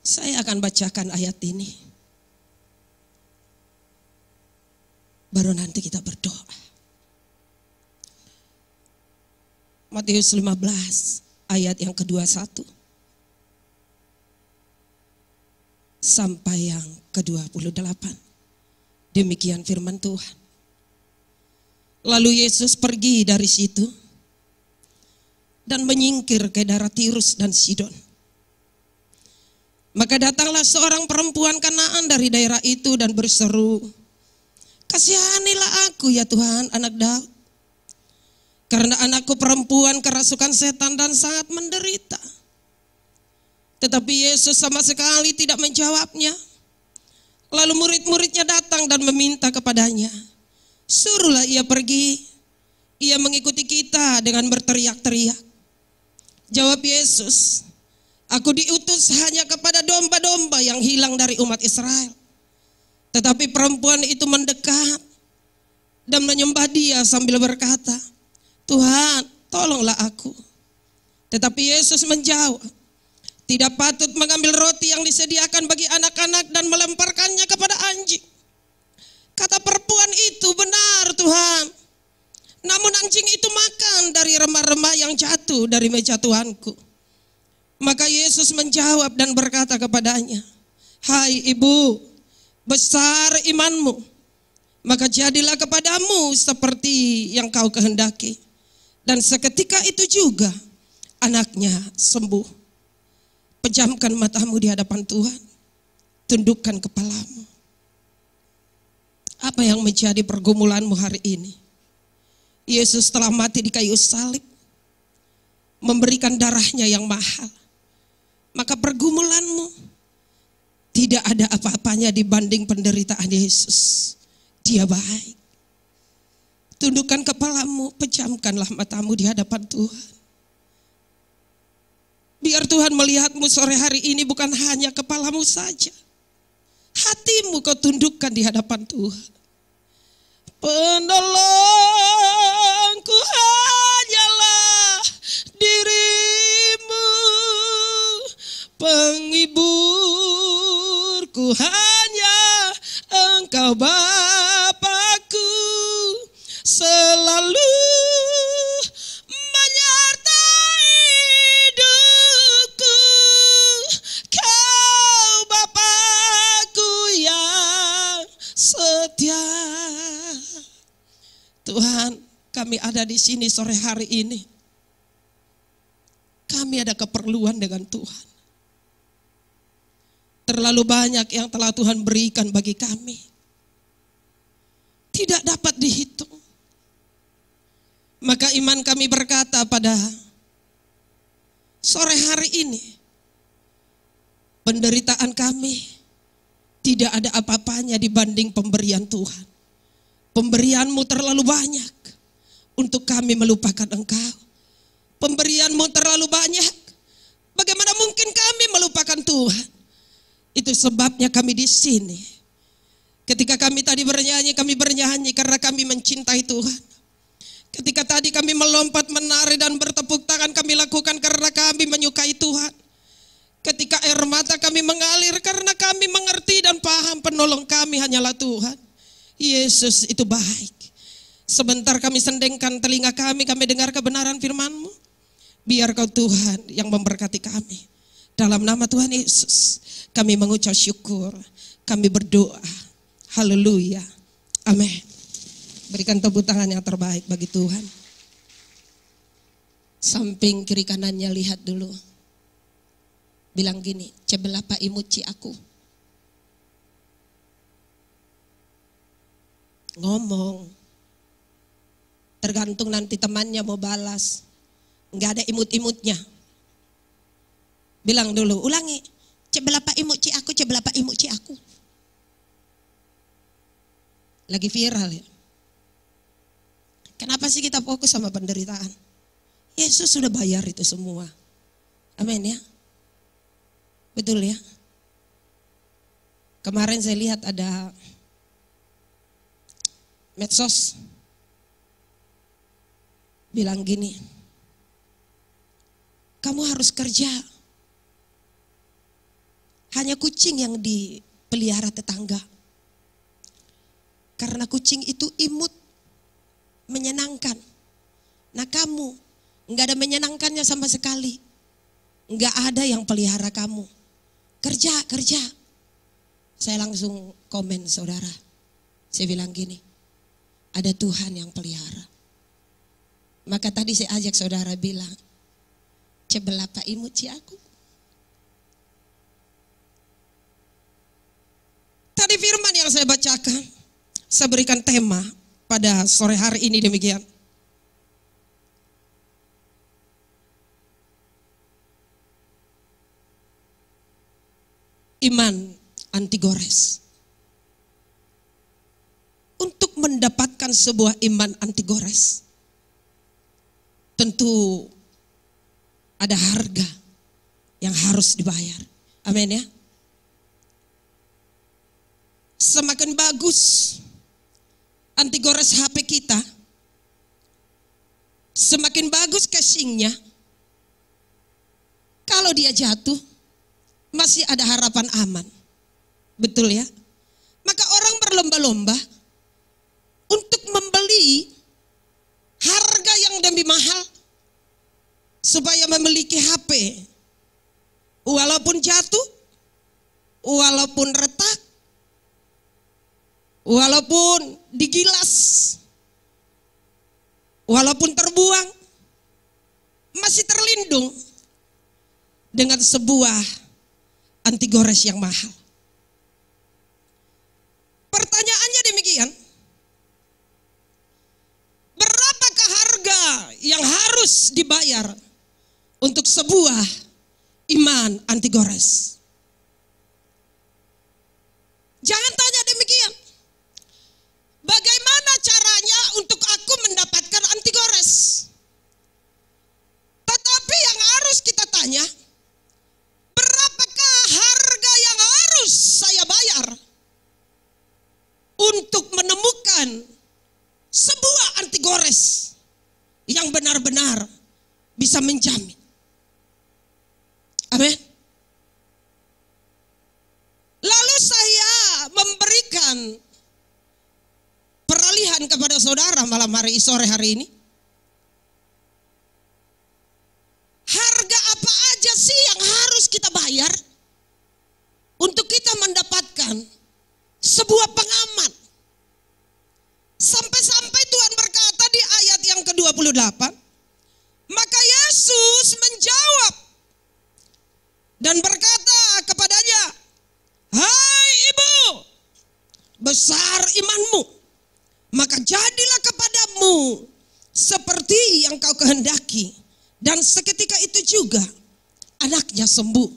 Saya akan bacakan ayat ini. Baru nanti kita berdoa. Matius 15 ayat yang ke-21 sampai yang ke-28. Demikian firman Tuhan. Lalu Yesus pergi dari situ dan menyingkir ke daerah Tirus dan Sidon. Maka datanglah seorang perempuan Kanaan dari daerah itu dan berseru, "Kasihanilah aku ya Tuhan, anak Daud. Karena anakku perempuan kerasukan setan dan sangat menderita." Tetapi Yesus sama sekali tidak menjawabnya. Lalu murid-muridnya datang dan meminta kepadanya, "Suruhlah ia pergi." Ia mengikuti kita dengan berteriak-teriak. Jawab Yesus, "Aku diutus hanya kepada domba-domba yang hilang dari umat Israel." Tetapi perempuan itu mendekat dan menyembah Dia sambil berkata, "Tuhan, tolonglah aku." Tetapi Yesus menjawab, "Tidak patut mengambil roti yang disediakan bagi anak-anak dan melemparkannya kepada anjing." Kata perempuan itu, "Benar Tuhan, namun anjing itu makan dari remah-remah yang jatuh dari meja Tuanku." Maka Yesus menjawab dan berkata kepadanya, "Hai ibu, besar imanmu, maka jadilah kepadamu seperti yang kau kehendaki." Dan seketika itu juga anaknya sembuh. Pejamkan matamu di hadapan Tuhan, tundukkan kepalamu. Apa yang menjadi pergumulanmu hari ini? Yesus telah mati di kayu salib, memberikan darahnya yang mahal. Maka pergumulanmu tidak ada apa-apanya dibanding penderitaan Yesus. Dia baik. Tundukkan kepalamu, pejamkanlah matamu di hadapan Tuhan. Biar Tuhan melihatmu sore hari ini bukan hanya kepalamu saja. Hatimu kau tundukkan di hadapan Tuhan. Penolongku hanyalah dirimu, penghiburku hanya Engkau Bapakku, selalu menyertai hidupku, Kau Bapakku yang setia. Tuhan, kami ada di sini sore hari ini. Kami ada keperluan dengan Tuhan. Terlalu banyak yang telah Tuhan berikan bagi kami. Tidak dapat dihitung. Maka iman kami berkata pada sore hari ini, penderitaan kami tidak ada apa-apanya dibanding pemberian Tuhan. Pemberianmu terlalu banyak untuk kami melupakan Engkau. Pemberianmu terlalu banyak. Bagaimana mungkin kami melupakan Tuhan? Itu sebabnya kami di sini. Ketika kami tadi kami bernyanyi karena kami mencintai Tuhan. Ketika tadi kami melompat, menari dan bertepuk tangan, kami lakukan karena kami menyukai Tuhan. Ketika air mata kami mengalir karena kami mengerti dan paham penolong kami hanyalah Tuhan. Yesus itu baik. Sebentar kami sendengkan telinga kami dengar kebenaran firman-Mu. Biar Kau Tuhan yang memberkati kami. Dalam nama Tuhan Yesus kami mengucap syukur. Kami berdoa. Haleluya. Amin. Berikan tepuk tangan yang terbaik bagi Tuhan. Samping kiri kanannya lihat dulu. Bilang gini, "Cebelapa imuci aku." Ngomong. Tergantung nanti temannya mau balas. Enggak ada imut-imutnya. Bilang dulu, ulangi. "Cebelapa imuci aku, cebelapa imuci aku." Lagi viral ya. Kenapa sih kita fokus sama penderitaan? Yesus sudah bayar itu semua. Amin ya. Betul ya. Kemarin saya lihat ada medsos bilang gini, "Kamu harus kerja hanya kucing yang dipelihara tetangga. Karena kucing itu imut, menyenangkan. Nah kamu, nggak ada menyenangkannya sama sekali. Nggak ada yang pelihara kamu. Kerja. Saya langsung komen saudara. Saya bilang gini, ada Tuhan yang pelihara. Maka tadi saya ajak saudara bilang, cebelah Pak imut ci aku. Tadi firman yang saya bacakan, saya berikan tema pada sore hari ini demikian. Iman anti gores. Untuk mendapatkan sebuah iman anti gores, tentu ada harga yang harus dibayar. Amin ya. Semakin bagus anti gores HP kita, semakin bagus casingnya. Kalau dia jatuh, masih ada harapan aman. Betul ya? Maka orang berlomba-lomba untuk membeli harga yang lebih mahal supaya memiliki HP. Walaupun jatuh, walaupun retak, walaupun digilas, walaupun terbuang, masih terlindung dengan sebuah anti gores yang mahal. Pertanyaannya demikian, berapakah harga yang harus dibayar untuk sebuah iman anti gores? Jangan tanya demikian. Bagaimana caranya untuk aku mendapatkan anti gores? Tetapi yang harus kita tanya, berapakah harga yang harus saya bayar untuk menemukan sebuah anti gores yang benar-benar bisa menjamin? Amin. Lalu saya memberikan peralihan kepada saudara malam hari sore hari ini. Harga apa aja sih yang harus kita bayar untuk kita mendapatkan sebuah pengaman? Sampai-sampai Tuhan berkata di ayat yang ke-28, maka Yesus menjawab dan berkata kepadanya, hai ibu, besar imanmu, maka jadilah kepadamu seperti yang kau kehendaki. Dan seketika itu juga anaknya sembuh.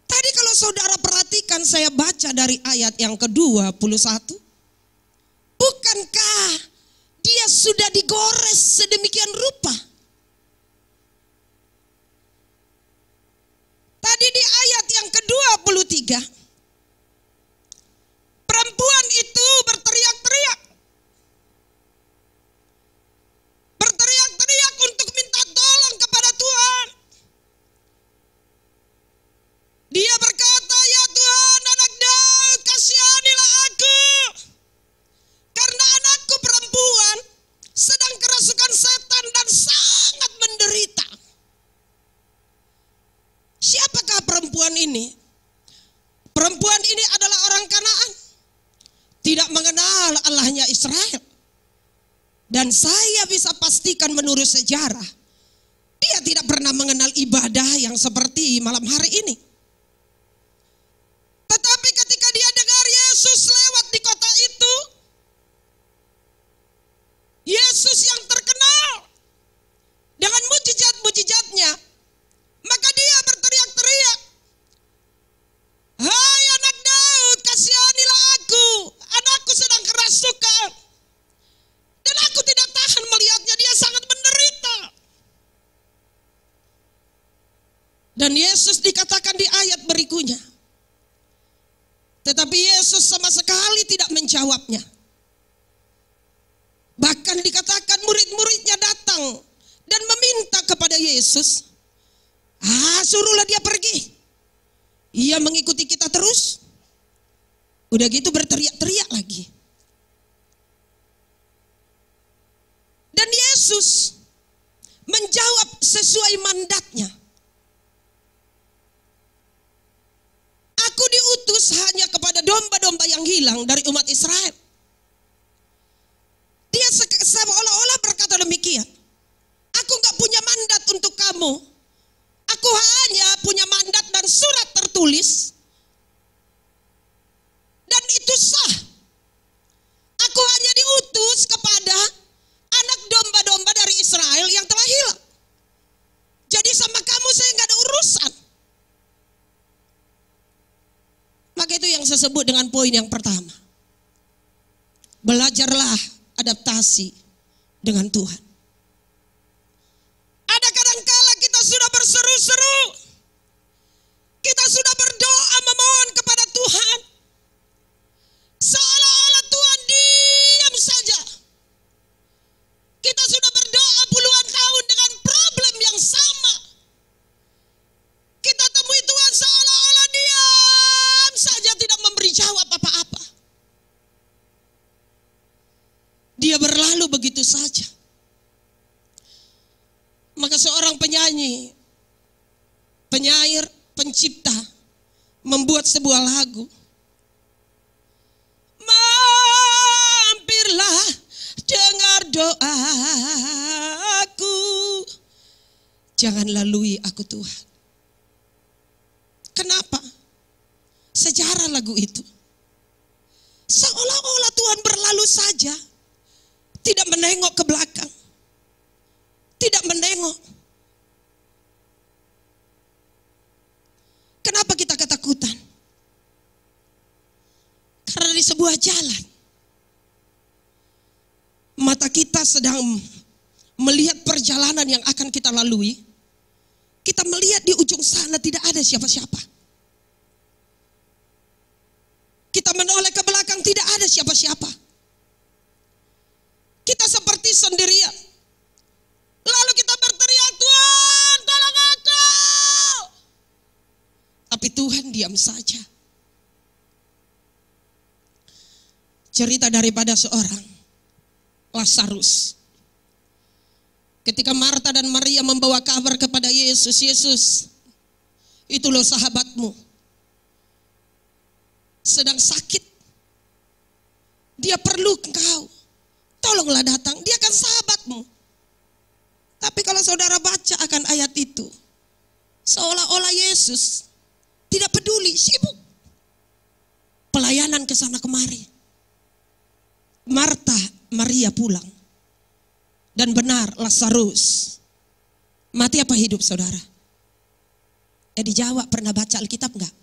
Tadi kalau saudara perhatikan, saya baca dari ayat yang ke-21. Bukankah dia sudah digores sedemikian rupa? Tadi di ayat yang ke-23, perempuan itu berteriak-teriak. Berteriak-teriak untuk minta tolong kepada Tuhan. Dia berkata, ya Tuhan, anak Daud, kasihanilah aku. Karena anakku perempuan sedang kerasukan setan dan sangat menderita. Siapakah perempuan ini? Perempuan ini adalah orang Kanaan, tidak mengenal Allahnya Israel. Dan saya bisa pastikan menurut sejarah, dia tidak pernah mengenal ibadah yang seperti malam hari ini. Tetapi ketika dia dengar Yesus lewat di kota itu, Yesus yang terkenal dengan mujizat-mujizatnya, maka dia berteriak-teriak, hai anak Daud, kasihanilah aku, anakku sedang kerasukan. Dan aku tidak tahan melihatnya, dia sangat menderita. Dan Yesus dikatakan di ayat berikutnya, tetapi Yesus sama sekali tidak menjawabnya. Bahkan dikatakan murid-muridnya datang dan meminta kepada Yesus, suruhlah dia pergi. Ia mengikuti kita terus. Udah gitu berteriak-teriak lagi. Dan Yesus menjawab sesuai mandatnya. Aku diutus hanya kepada domba-domba yang hilang dari umat Israel. Dia seolah-olah berkata demikian. Aku gak punya mandat untuk kamu. Aku hanya punya mandat dan surat tertulis. Dan itu sah. Aku hanya diutus kepada anak domba-domba dari Israel yang telah hilang. Jadi sama kamu saya gak ada urusan. Maka itu yang saya sebut dengan poin yang pertama. Belajarlah adaptasi dengan Tuhan. Ada kadangkala kita sudah berseru-seru. Kita sudah berdoa memohon kepada Tuhan. Seolah-olah Tuhan diam saja. Kita sudah berdoa puluhan tahun dengan problem yang sama. Kita temui Tuhan seolah-olah diam saja, tidak memberi jawab apa-apa. Dia berlalu begitu saja. Maka seorang penyanyi, penyair, pencipta membuat sebuah lagu. Mampirlah dengar doaku, jangan lalui aku Tuhan. Kenapa? Sejarah lagu itu. Seolah-olah Tuhan berlalu saja. Tidak menengok ke belakang. Tidak menengok. Kenapa kita ketakutan? Karena di sebuah jalan mata kita sedang melihat perjalanan yang akan kita lalui. Kita melihat di ujung sana tidak ada siapa-siapa. Kita menoleh ke belakang, tidak ada siapa-siapa. Kita seperti sendirian. Lalu kita berteriak, Tuhan tolong aku. Tapi Tuhan diam saja. Cerita daripada seorang Lazarus. Ketika Marta dan Maria membawa kabar kepada Yesus, Yesus, itu loh sahabatmu sedang sakit. Dia perlu engkau. Tolonglah datang, dia kan sahabatmu. Tapi kalau saudara baca akan ayat itu, seolah-olah Yesus tidak peduli, sibuk. Pelayanan ke sana kemari. Marta, Maria pulang. Dan benar Lazarus mati apa hidup saudara? Dijawab, pernah baca Alkitab enggak?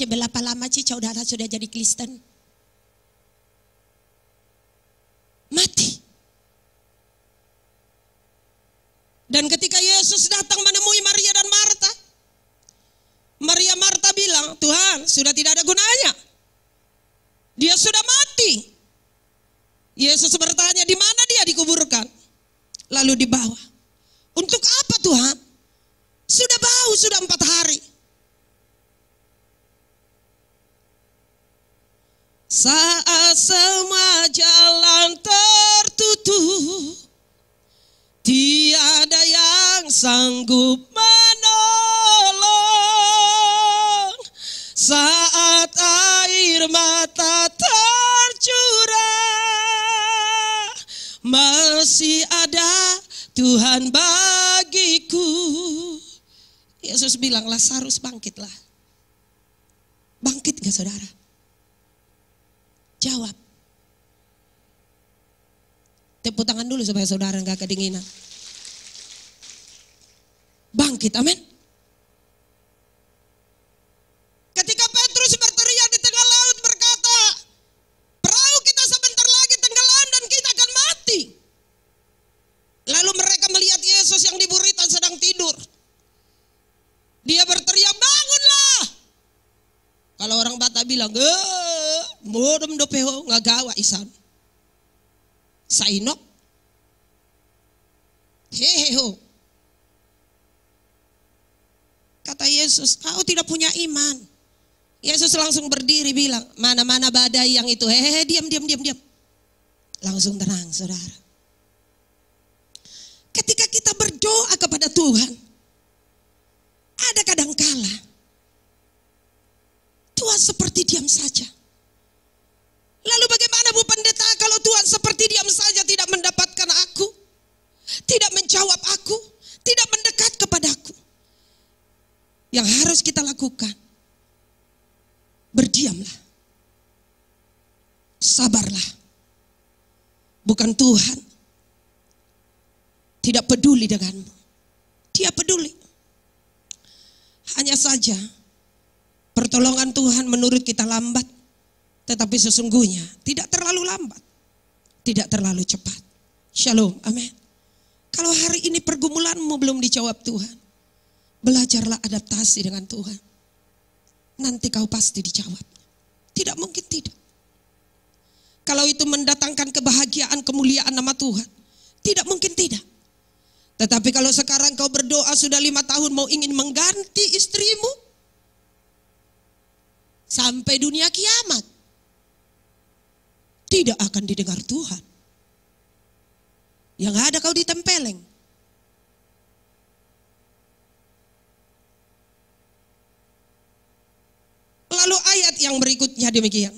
Berapa lama sih saudara sudah jadi Kristen? Mati. Dan ketika Yesus datang menemui Maria dan Marta, Marta bilang, Tuhan sudah tidak ada gunanya. Dia sudah mati. Yesus bertanya, di mana dia dikuburkan? Lalu dibawa. Untuk apa Tuhan? Sudah bau, sudah 4 hari. Saat semua jalan tertutup, tiada yang sanggup menolong. Saat air mata tercurah, masih ada Tuhan bagiku. Yesus bilang, Lazarus bangkitlah. Bangkit gak saudara? Jawab. Tepuk tangan dulu supaya saudara gak kedinginan. Bangkit, amin. Ketika Petrus berteriak di tengah laut berkata, perahu kita sebentar lagi tenggelam dan kita akan mati. Lalu mereka melihat Yesus yang di buritan sedang tidur. Dia berteriak, bangunlah. Kalau orang Batak bilang, modem dopeho ngagawa isan. Sainok. Heheho. Kata Yesus, kau tidak punya iman. Yesus langsung berdiri bilang, mana-mana badai yang itu. Hehehe, diam. Langsung tenang, saudara. Ketika kita berdoa kepada Tuhan, ada kadangkala Tuhan seperti diam saja. Lalu bagaimana Bu Pendeta kalau Tuhan seperti diam saja, tidak mendapatkan aku, tidak menjawab aku, tidak mendekat kepadaku? Yang harus kita lakukan, berdiamlah, sabarlah. Bukan Tuhan tidak peduli denganmu, Dia peduli. Hanya saja pertolongan Tuhan menurut kita lambat, tetapi sesungguhnya tidak terlalu lambat, tidak terlalu cepat. Shalom, amin. Kalau hari ini pergumulanmu belum dijawab Tuhan, belajarlah adaptasi dengan Tuhan. Nanti kau pasti dijawab. Tidak mungkin tidak. Kalau itu mendatangkan kebahagiaan, kemuliaan nama Tuhan, tidak mungkin tidak. Tetapi kalau sekarang kau berdoa sudah 5 tahun mau ingin mengganti istrimu, sampai dunia kiamat, tidak akan didengar Tuhan. Yang ada kau ditempeleng. Lalu ayat yang berikutnya demikian.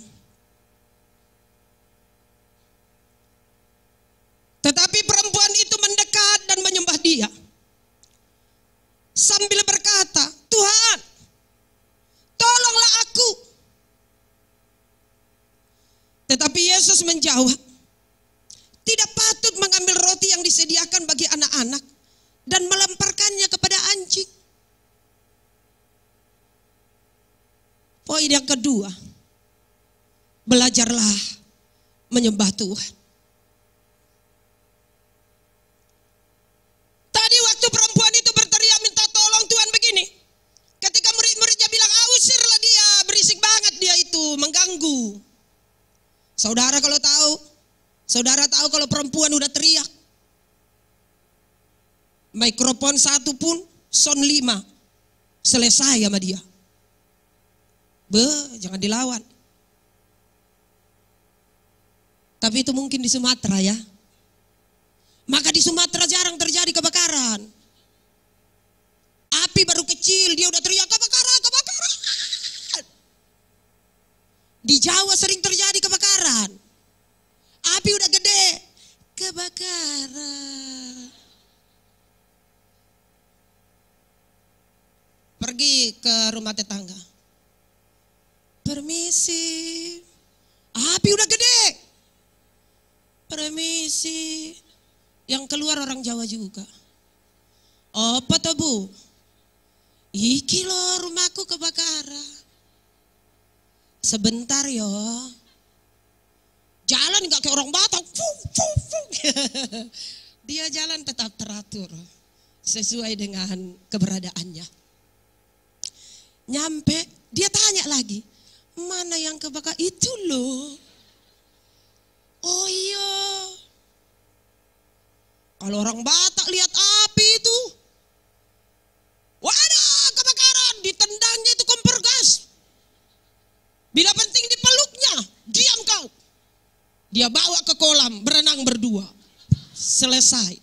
Tetapi perempuan itu mendekat dan menyembah Dia, sambil berkata, Tuhan, tolonglah aku. Tetapi Yesus menjawab, tidak patut mengambil roti yang disediakan bagi anak-anak dan melemparkannya kepada anjing. Poin yang kedua, belajarlah menyembah Tuhan. Tadi waktu perempuan itu berteriak minta tolong Tuhan begini, ketika murid-muridnya bilang, usirlah dia, berisik banget dia itu, mengganggu. Saudara tahu kalau perempuan udah teriak, mikrofon 1 pun, sound 5, selesai sama dia. Jangan dilawan. Tapi itu mungkin di Sumatera ya. Maka di Sumatera jarang terjadi kebakaran. Api baru kecil, dia udah teriak kebakaran. Di Jawa sering terjadi kebakaran. Api udah gede, kebakaran. Pergi ke rumah tetangga. Permisi, api udah gede. Permisi, yang keluar orang Jawa juga. Apa tuh Bu? Iki loh rumahku kebakaran. Sebentar yo. Jalan gak kayak orang Batak. Dia jalan tetap teratur, sesuai dengan keberadaannya. Nyampe, dia tanya lagi, mana yang kebakar? Itu loh. Oh iya. Kalau orang Batak lihat api itu, waduh kebakaran, ditendangnya itu kompor gas. Bila penting dipeluknya, diam kau. Dia bawa ke kolam, berenang berdua. Selesai.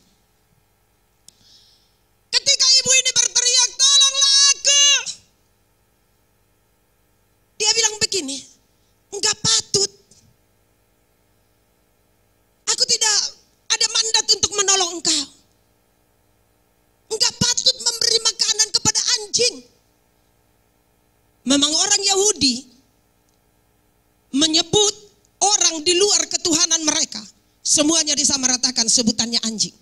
Ketika ibu ini berteriak, tolonglah aku. Dia bilang begini, enggak patut. Aku tidak ada mandat untuk menolong engkau. Enggak patut memberi makanan kepada anjing. Memang orang Yahudi menyebut orang di luar ketuhanan mereka, semuanya disamaratakan sebutannya anjing.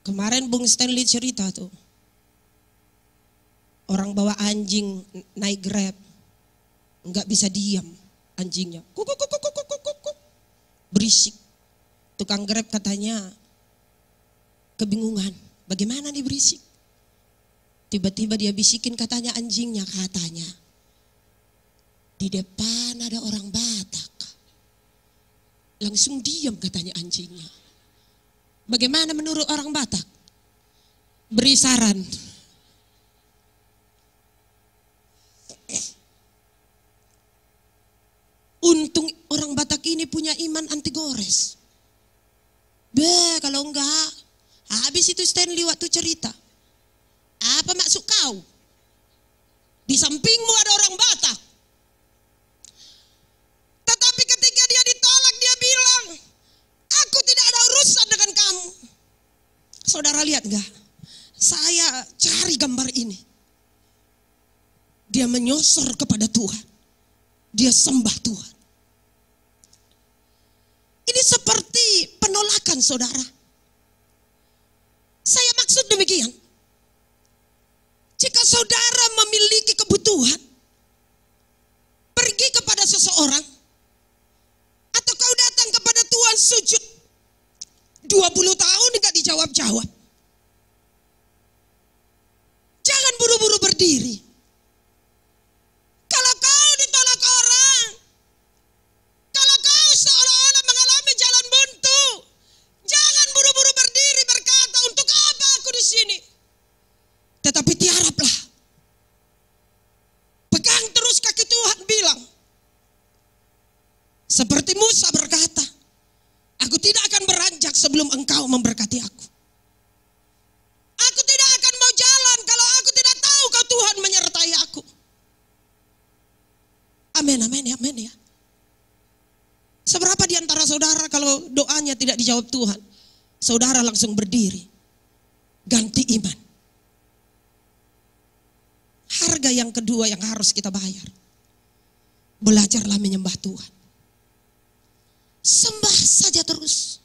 Kemarin Bung Stanley cerita tuh, orang bawa anjing naik Grab, nggak bisa diam anjingnya, kuk, berisik. Tukang Grab katanya kebingungan, bagaimana nih berisik? Tiba-tiba dia bisikin katanya anjingnya, katanya di depan ada orang Batak. Langsung diam katanya anjingnya. Bagaimana menurut orang Batak? beri saran. Untung orang Batak ini punya iman anti gores. Kalau enggak, habis itu Stanley waktu cerita. Apa maksud kau? Di sampingmu ada orang Batak. Tetapi ketika dia ditolak, dia bilang, aku tidak ada urusan dengan kamu. Saudara lihat enggak? Saya cari gambar ini. Dia menyosor kepada Tuhan. Dia sembah Tuhan. Ini seperti penolakan, saudara. Saya maksud demikian. Jika saudara memiliki kebutuhan, pergi kepada seseorang, atau kau datang kepada Tuhan sujud 20 tahun enggak dijawab-jawab. Jangan buru-buru berdiri. Kalau kau ditolak orang, kalau kau seolah-olah mengalami jalan buntu, jangan buru-buru berdiri berkata, untuk apa aku di sini? Tetapi tiaraplah. Pegang terus kaki Tuhan bilang. Seperti Musa berkata, aku tidak akan beranjak sebelum engkau memberkati aku. Aku tidak akan mau jalan kalau aku tidak tahu kau Tuhan menyertai aku. Amin, amin ya, amin ya. Seberapa di antara saudara kalau doanya tidak dijawab Tuhan, saudara langsung berdiri, ganti iman. Harga yang kedua yang harus kita bayar, belajarlah menyembah Tuhan. Sembah saja terus.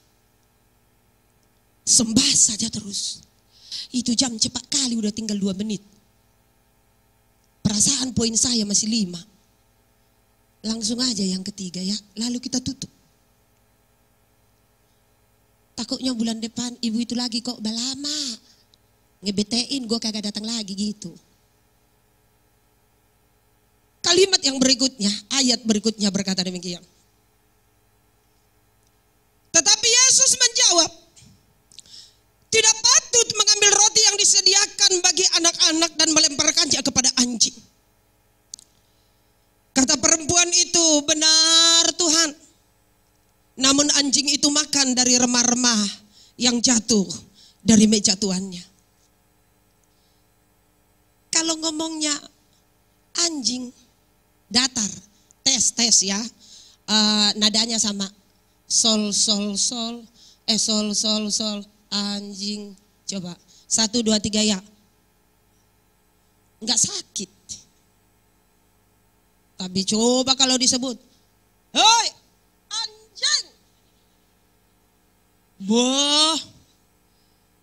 Sembah saja terus. Itu jam cepat kali, udah tinggal 2 menit. Perasaan poin saya masih 5. Langsung aja yang ketiga ya, lalu kita tutup. Takutnya bulan depan ibu itu lagi kok balama. Ngebetein gue kagak datang lagi gitu. Kalimat yang berikutnya, ayat berikutnya berkata demikian. Tetapi Yesus menjawab, tidak patut mengambil roti yang disediakan bagi anak-anak dan melemparkannya kepada anjing. Kata perempuan itu, benar Tuhan. Namun anjing itu makan dari remah-remah yang jatuh dari meja tuannya. Kalau ngomongnya anjing, datar, tes ya. Nadanya sama. Sol, sol, sol. Sol, sol, sol. Anjing. Coba. 1, 2, 3 ya. Enggak sakit. Tapi coba kalau disebut, hei anjing. Wah,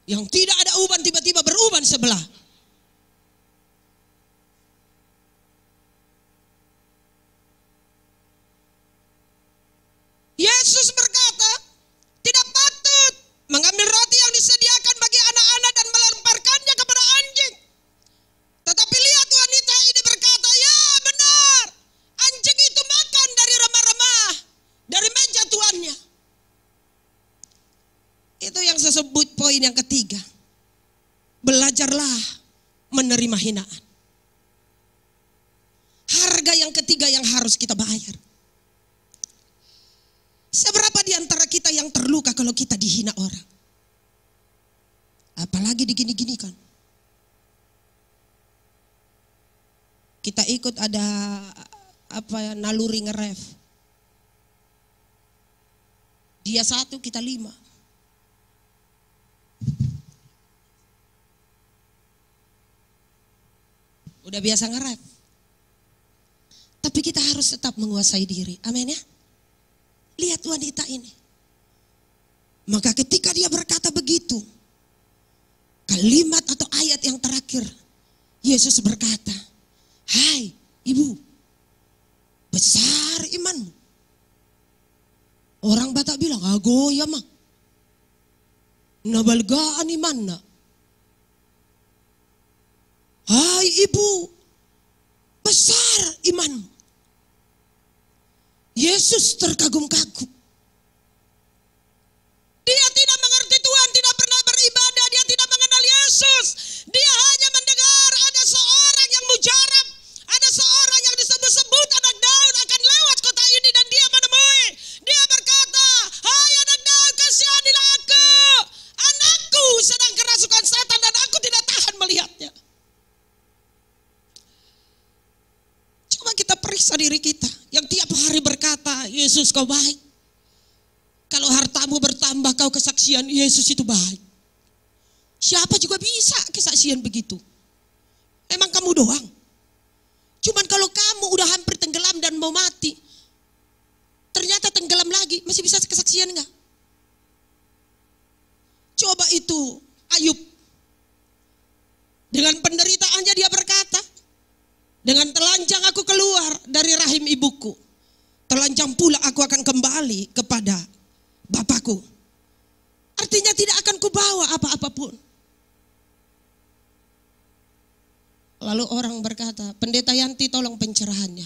yang tidak ada uban tiba-tiba beruban sebelah. Yesus berkata, tidak patut mengambil roti yang disediakan bagi anak-anak dan melemparkannya kepada anjing. Tetapi lihat wanita ini berkata, ya benar, anjing itu makan dari remah-remah, dari meja tuannya. Itu yang saya sebut poin yang ketiga. Belajarlah menerima hinaan. Harga yang ketiga yang harus kita bayar. Seberapa di antara kita yang terluka kalau kita dihina orang? Apalagi digini-ginikan. Kita ikut ada naluri ngeref. Dia 1, kita 5. Udah biasa ngeref. Tapi kita harus tetap menguasai diri. Amin ya. Lihat wanita ini. Maka ketika dia berkata begitu, kalimat atau ayat yang terakhir, Yesus berkata, hai ibu, besar imanmu. Orang Batak bilang, ago ya mah. Nabalgaan imanna. Hai ibu, besar imanmu. Yesus terkagum-kagum. Dia tidak mengerti Tuhan, tidak pernah beribadah, dia tidak mengenal Yesus. periksa diri kita yang tiap hari berkata, Yesus kau baik. Kalau hartamu bertambah kau kesaksian Yesus itu baik. Siapa juga bisa kesaksian begitu. Emang kamu doang. Cuman kalau kamu udah hampir tenggelam dan mau mati, ternyata tenggelam lagi, masih bisa kesaksian enggak? Coba itu Ayub. Dengan penderitaannya dia berkata, dengan telanjang aku keluar dari rahim ibuku, telanjang pula aku akan kembali kepada Bapakku. Artinya tidak akan kubawa apa-apapun. Lalu orang berkata, Pendeta Yanti tolong pencerahannya.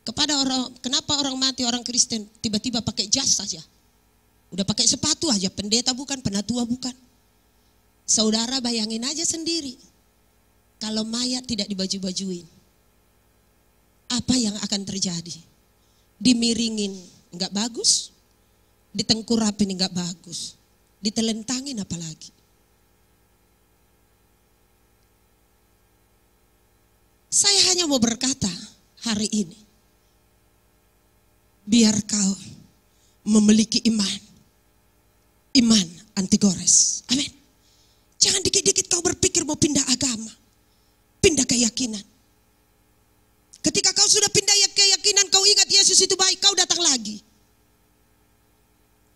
Kepada orang, kenapa orang mati orang Kristen tiba-tiba pakai jas saja? Udah pakai sepatu aja, pendeta bukan, penatua bukan. Saudara bayangin aja sendiri. Kalau mayat tidak dibaju-bajuin, apa yang akan terjadi? Dimiringin enggak bagus, ditengkurapin enggak bagus, ditelentangin apalagi. Saya hanya mau berkata hari ini, biar kau memiliki iman anti gores. Amin. Jangan dikit-dikit kau berpikir mau pindah agama, pindah keyakinan. Ketika kau sudah pindah keyakinan, kau ingat Yesus itu baik, kau datang lagi.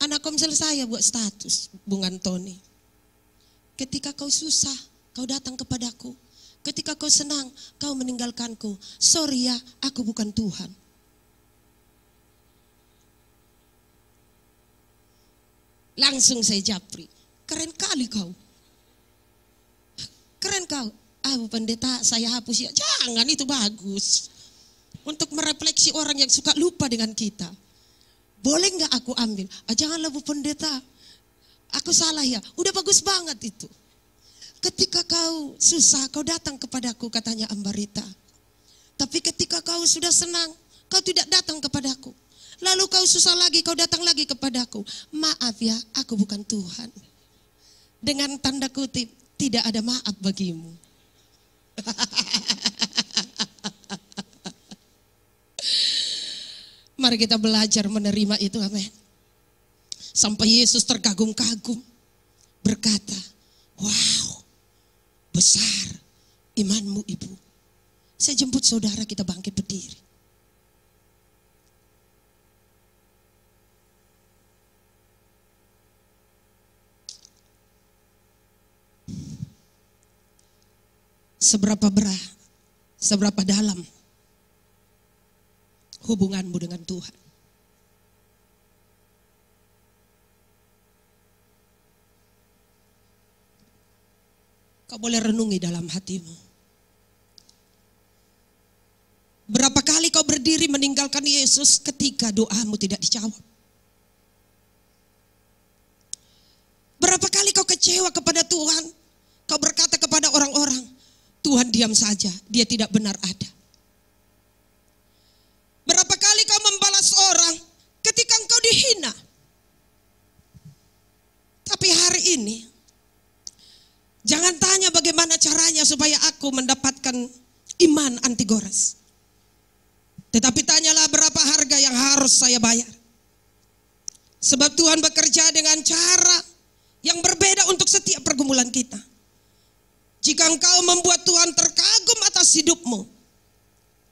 Anak komsel saya buat status, Bung Antoni. Ketika kau susah, kau datang kepadaku. Ketika kau senang, kau meninggalkanku. Sorry ya, aku bukan Tuhan. Langsung saya japri. Keren kali kau. Keren kau. Bu pendeta, saya hapus ya. Jangan, itu bagus. Untuk merefleksi orang yang suka lupa dengan kita. Boleh nggak aku ambil? Janganlah Bu pendeta. Aku salah ya. Udah bagus banget itu. Ketika kau susah, kau datang kepadaku, katanya Ambarita. Tapi ketika kau sudah senang, kau tidak datang kepadaku. Lalu kau susah lagi, kau datang lagi kepadaku. Maaf ya, aku bukan Tuhan. Dengan tanda kutip, tidak ada maaf bagimu. Mari kita belajar menerima itu, amin. Sampai Yesus terkagum-kagum, berkata, wow, besar imanmu ibu. Saya jemput saudara, kita bangkit berdiri. Seberapa dalam hubunganmu dengan Tuhan? Kau boleh renungi dalam hatimu. Berapa kali kau berdiri meninggalkan Yesus ketika doamu tidak dijawab? Berapa kali kau kecewa kepada Tuhan? Kau berkata kepada orang-orang, Tuhan diam saja, dia tidak benar ada. Berapa kali kau membalas orang ketika engkau dihina? Tapi hari ini, jangan tanya bagaimana caranya supaya aku mendapatkan iman anti gores. Tetapi tanyalah berapa harga yang harus saya bayar. Sebab Tuhan bekerja dengan cara yang berbeda untuk setiap pergumulan kita. Jika engkau membuat Tuhan terkagum atas hidupmu,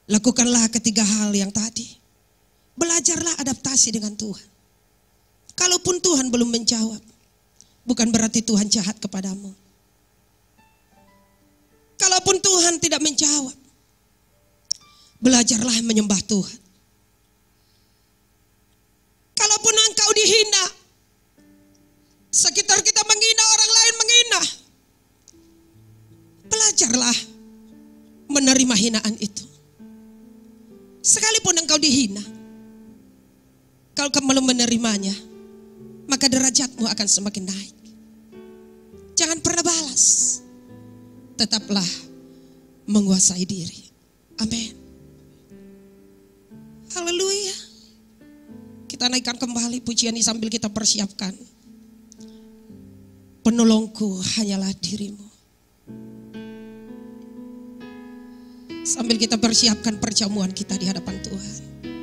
lakukanlah ketiga hal yang tadi. Belajarlah adaptasi dengan Tuhan. Kalaupun Tuhan belum menjawab, bukan berarti Tuhan jahat kepadamu. Kalaupun Tuhan tidak menjawab, belajarlah menyembah Tuhan. Kalaupun engkau dihina, sekitar kita menghina, orang lain menghina, belajarlah menerima hinaan itu. Sekalipun engkau dihina, kalau kamu belum menerimanya, maka derajatmu akan semakin naik. Jangan pernah balas, tetaplah menguasai diri. Amin. Haleluya. Kita naikkan kembali pujian ini sambil kita persiapkan. Penolongku hanyalah dirimu. Sambil kita persiapkan perjamuan kita di hadapan Tuhan.